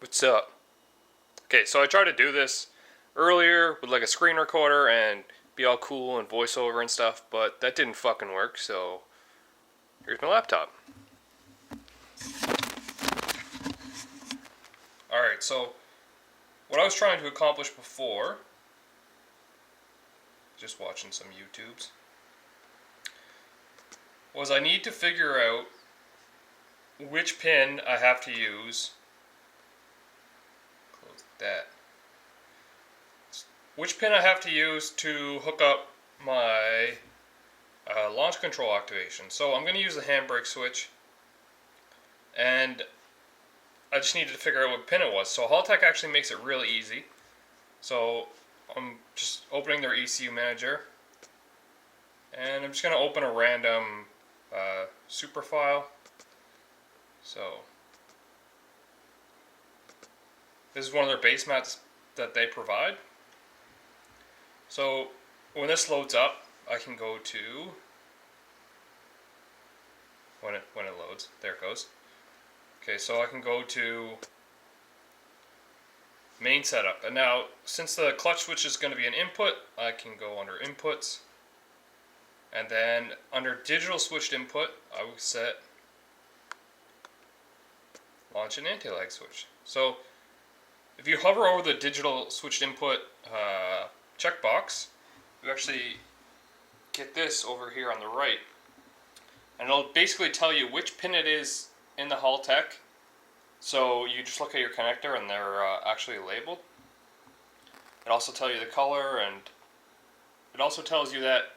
What's up? Okay, so I tried to do this earlier with like a screen recorder and be all cool and voiceover and stuff, but that didn't fucking work, so here's my laptop. Alright, so what I was trying to accomplish before, just watching some YouTubes, was I need to figure out which pin I have to use. Close that. Which pin I have to use to hook up my launch control activation. So I'm going to use the handbrake switch, and I just needed to figure out what pin it was. So Haltech actually makes it really easy. So I'm just opening their ECU manager, and I'm just going to open a random Supra file. So this is one of their base mats that they provide. So when this loads up, I can go to, when it loads, there it goes. Okay, so I can go to main setup. And now, since the clutch switch is going to be an input, I can go under inputs. And then under digital switched input, I will set launch and anti-lag switch. So if you hover over the digital switched input checkbox, you actually get this over here on the right. And it'll basically tell you which pin it is in the Haltech. So you just look at your connector and they're actually labeled. It also tells you the color, and it also tells you that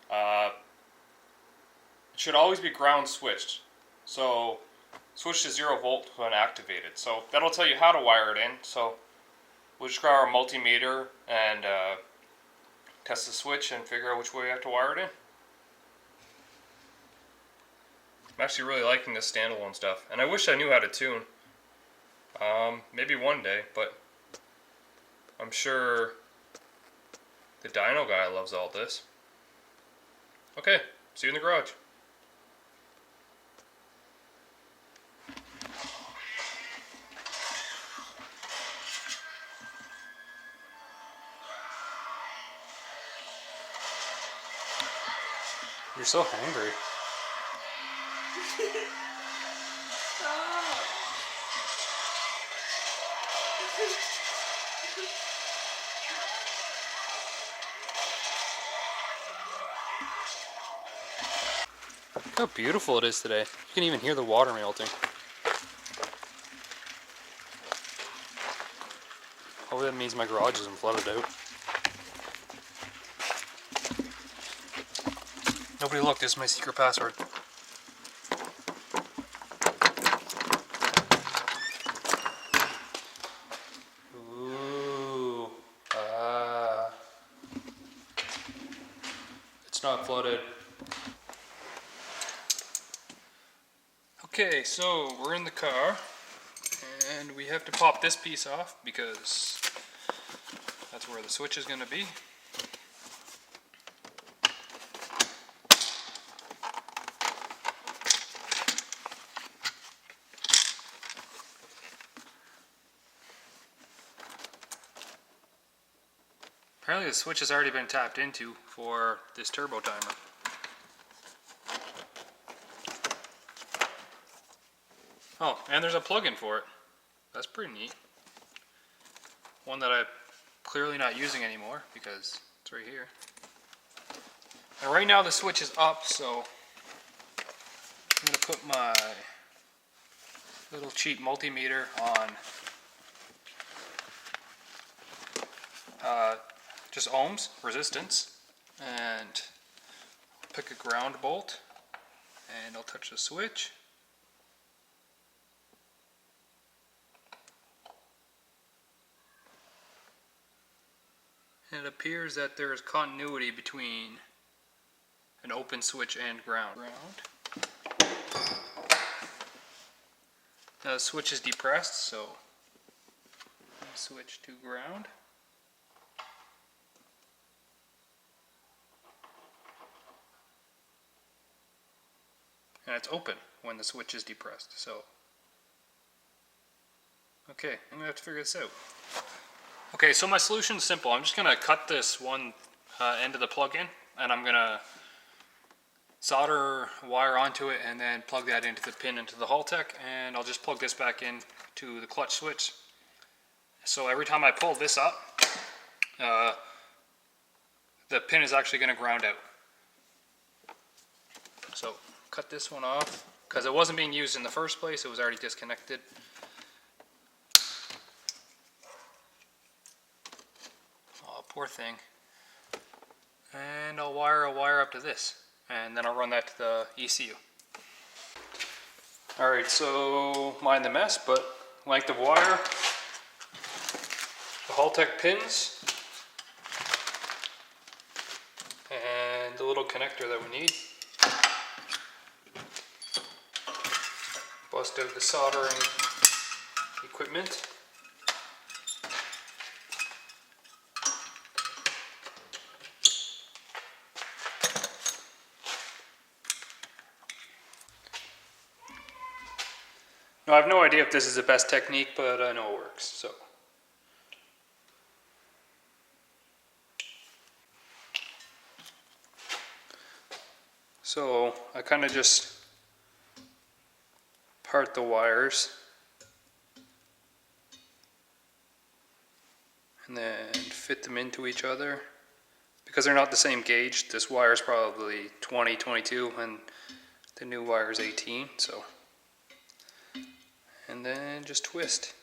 it should always be ground switched. So switch to 0 volt when activated. So that'll tell you how to wire it in. So we'll just grab our multimeter and test the switch and figure out which way we have to wire it in. I'm actually really liking this standalone stuff, and I wish I knew how to tune. Maybe one day, but I'm sure the Dyno guy loves all this. Okay, see you in the garage. You're so hangry. Look how beautiful it is today. You can even hear the water melting. Hopefully that means my garage isn't flooded out. Nobody look, this is my secret password. Ooh. It's not flooded. Okay, so we're in the car, and we have to pop this piece off because that's where the switch is going to be. Apparently the switch has already been tapped into for this turbo timer. Oh, and there's a plug-in for it. That's pretty neat. One that I'm clearly not using anymore because it's right here. And right now the switch is up, so I'm going to put my little cheap multimeter on just ohms, resistance, and pick a ground bolt, and I'll touch the switch. And it appears that there is continuity between an open switch and ground. Now the switch is depressed, so switch to ground. And it's open when the switch is depressed. So Okay, I'm gonna have to figure this out. Okay, so my solution is simple. I'm just gonna cut this one end of the plug-in, and I'm gonna solder wire onto it and then plug that into the pin into the Haltech, and I'll just plug this back in to the clutch switch. So every time I pull this up, the pin is actually going to ground out. So cut this one off because it wasn't being used in the first place, it was already disconnected. Oh, poor thing. And I'll wire a wire up to this, and then I'll run that to the ECU. Alright, so mind the mess, but length of wire, the Haltech pins, and the little connector that we need. Bust out the soldering equipment. Now, I have no idea if this is the best technique, but I know it works, so. So I kind of just part the wires and then fit them into each other. Because they're not the same gauge, this wire is probably 20, 22, and the new wire is 18, so. And then just twist.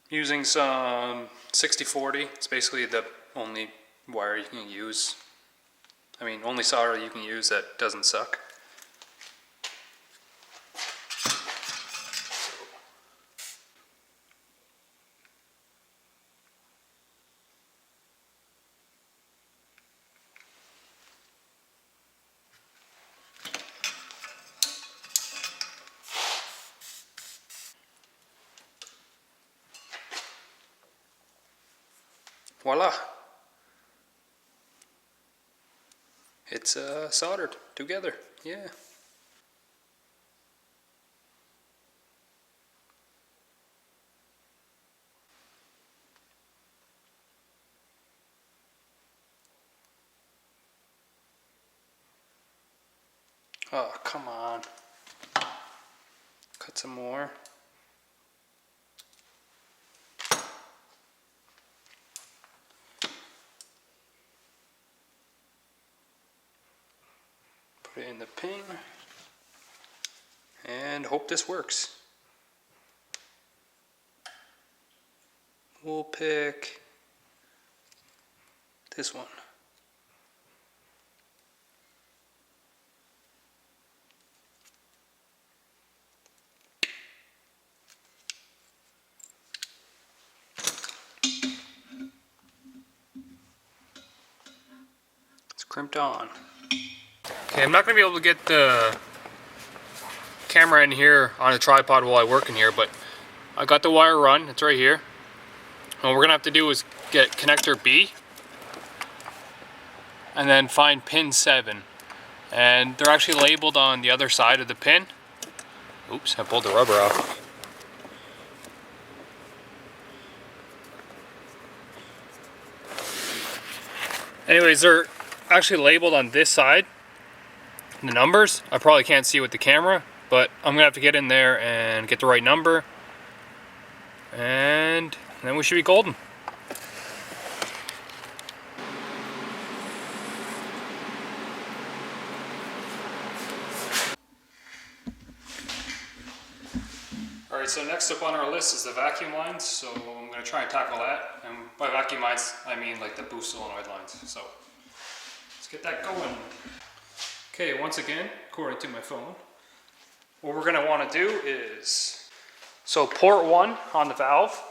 Using some 60/40, it's basically the only wire you can use. I mean, only solder you can use that doesn't suck. Voila! It's soldered together, yeah. Oh, come on. Cut some more. Put it in the pin. And hope this works. We'll pick this one. It's crimped on. Okay, I'm not going to be able to get the camera in here on a tripod while I work in here, but I got the wire run, it's right here. And what we're going to have to do is get connector B and then find pin 7. And they're actually labeled on the other side of the pin. Oops, I pulled the rubber off. Anyways, they're actually labeled on this side. The numbers, I probably can't see with the camera, but I'm gonna have to get in there and get the right number, and then we should be golden. Alright, so next up on our list is the vacuum lines, so I'm going to try and tackle that. And by vacuum lines, I mean like the boost solenoid lines. So let's get that going. Okay, once again, according to my phone, what we're going to want to do is, so port 1 on the valve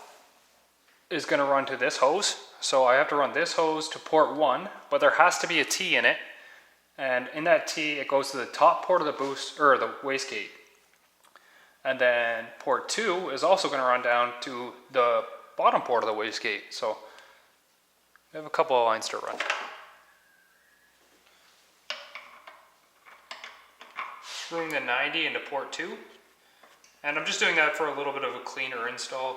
is going to run to this hose. So I have to run this hose to port 1, but there has to be a T in it, And in that T, it goes to the top port of the boost, or the wastegate. And then port 2 is also going to run down to the bottom port of the wastegate. So we have a couple of lines to run. Screwing the 90 into port 2. And I'm just doing that for a little bit of a cleaner install.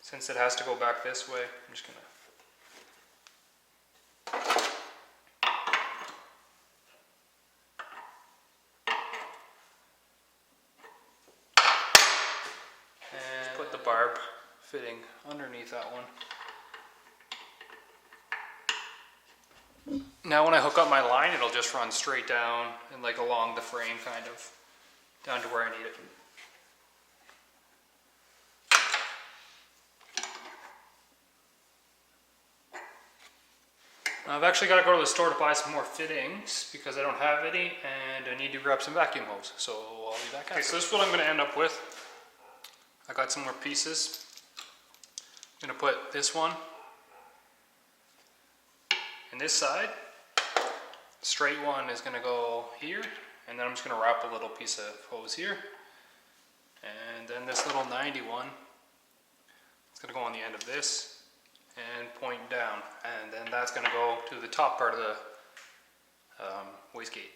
Since it has to go back this way, I'm just going to... and put the barb fitting underneath that one. Now when I hook up my line, it'll just run straight down and like along the frame, kind of down to where I need it. I've actually got to go to the store to buy some more fittings because I don't have any, and I need to grab some vacuum hose, so I'll be back after. Okay, so this is what I'm going to end up with. I got some more pieces. I'm going to put this one in this side. The straight one is going to go here, and then I'm just going to wrap a little piece of hose here. And then this little 90 one, it's going to go on the end of this and point down, and then that's going to go to the top part of the wastegate.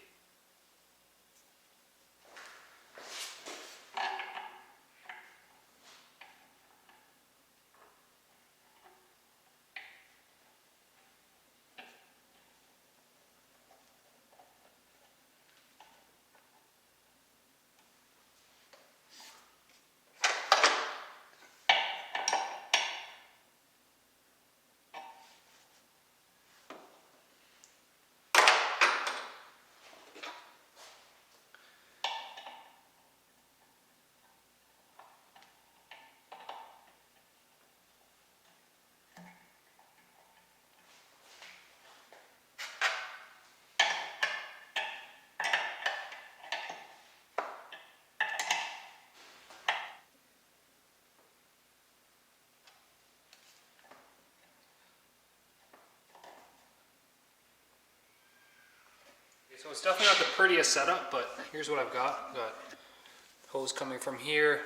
So it's definitely not the prettiest setup, but here's what I've got. I've got hose coming from here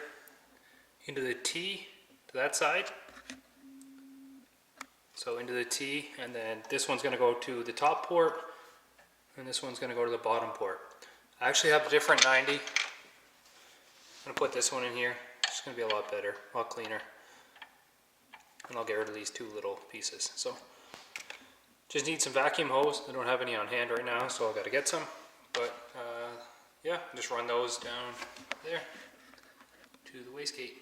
into the T to that side. So into the T, and then this one's going to go to the top port, and this one's going to go to the bottom port. I actually have a different 90. I'm going to put this one in here. It's going to be a lot better, a lot cleaner. And I'll get rid of these two little pieces. So just need some vacuum hose. I don't have any on hand right now, so I've got to get some. But yeah, just run those down there to the wastegate.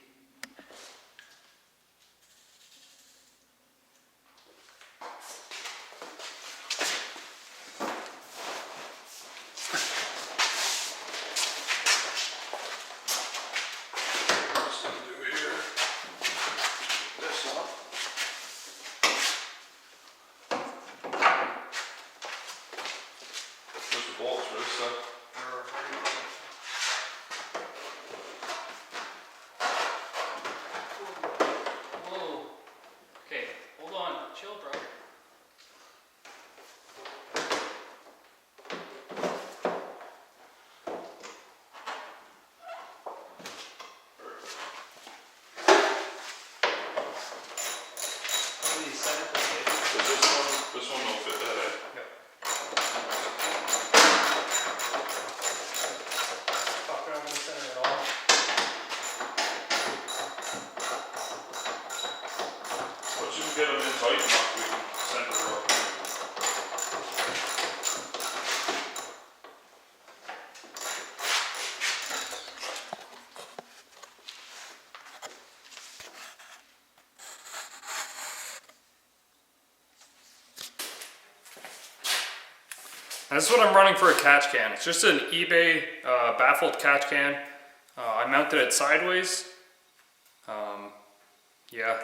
This one will fit that, eh? Yep. Once you can get them in tight enough, we can center it up. This is what I'm running for a catch can. It's just an eBay baffled catch can. I mounted it sideways. Yeah,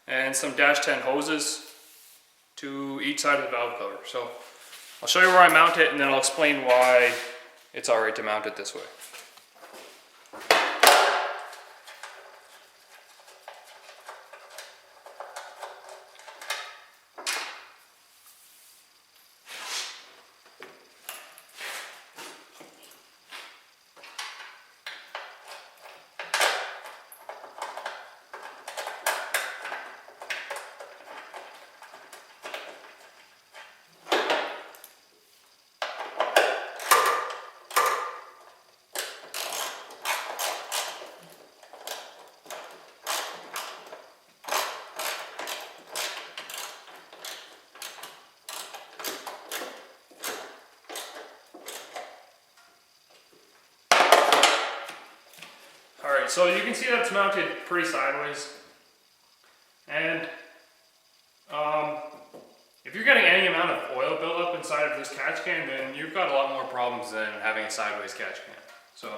and some dash 10 hoses to each side of the valve cover. So I'll show you where I mount it, and then I'll explain why it's alright to mount it this way. Alright, so you can see that's mounted pretty sideways. And if you're getting any amount of oil buildup inside of this catch can, then you've got a lot more problems than having a sideways catch can. So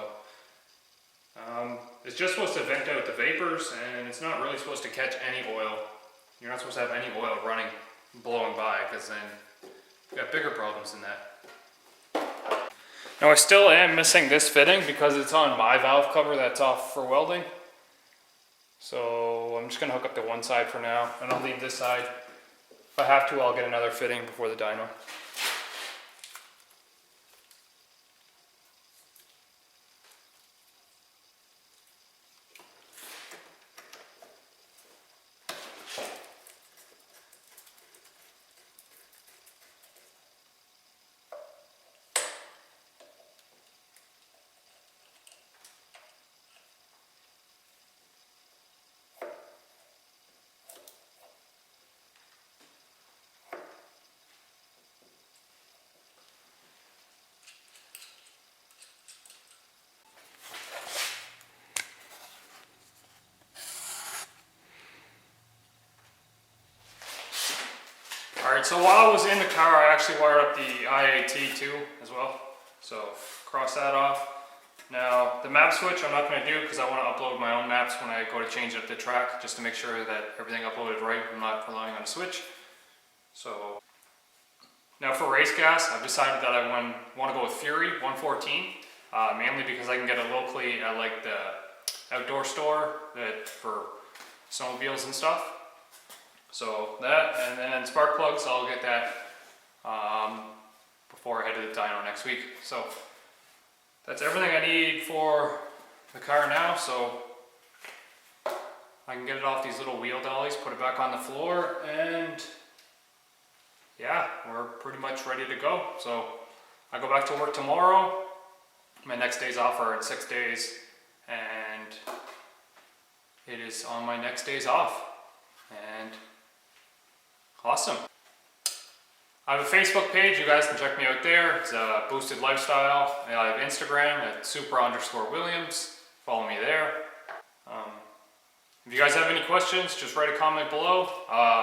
it's just supposed to vent out the vapors, and it's not really supposed to catch any oil. You're not supposed to have any oil running, blowing by, because then you've got bigger problems than that. Now I still am missing this fitting because it's on my valve cover that's off for welding. So I'm just going to hook up to one side for now, and I'll leave this side. If I have to, I'll get another fitting before the dyno. Alright, so while I was in the car, I actually wired up the Pt2 as well. So cross that off. Now the map switch I'm not going to do because I want to upload my own maps when I go to change up the track, just to make sure that everything uploaded right. I'm not relying on a switch. So now for race gas, I've decided that I want to go with Fury 114, mainly because I can get it locally at like the outdoor store for snowmobiles and stuff. So that, and then spark plugs, I'll get that before I head to the dyno next week. So that's everything I need for the car now. So I can get it off these little wheel dollies, put it back on the floor, and yeah, we're pretty much ready to go. So I go back to work tomorrow. My next days off are in 6 days, and it is on my next days off. And awesome. I have a Facebook page, you guys can check me out there. It's Boosted Lifestyle. I have Instagram at Supra_Williams. Follow me there. If you guys have any questions, just write a comment below.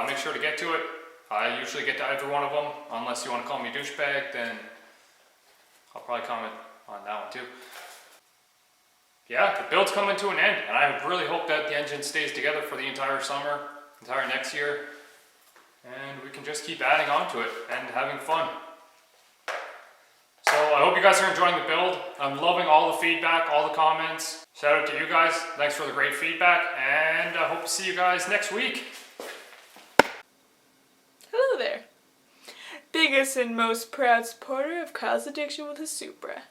Make sure to get to it. I usually get to every one of them. Unless you want to call me douchebag, then I'll probably comment on that one too. Yeah, the build's coming to an end, and I really hope that the engine stays together for the entire summer, entire next year. And we can just keep adding on to it and having fun. So I hope you guys are enjoying the build. I'm loving all the feedback, all the comments. Shout out to you guys. Thanks for the great feedback, and I hope to see you guys next week. Hello there. Biggest and most proud supporter of Kyle's addiction with his Supra.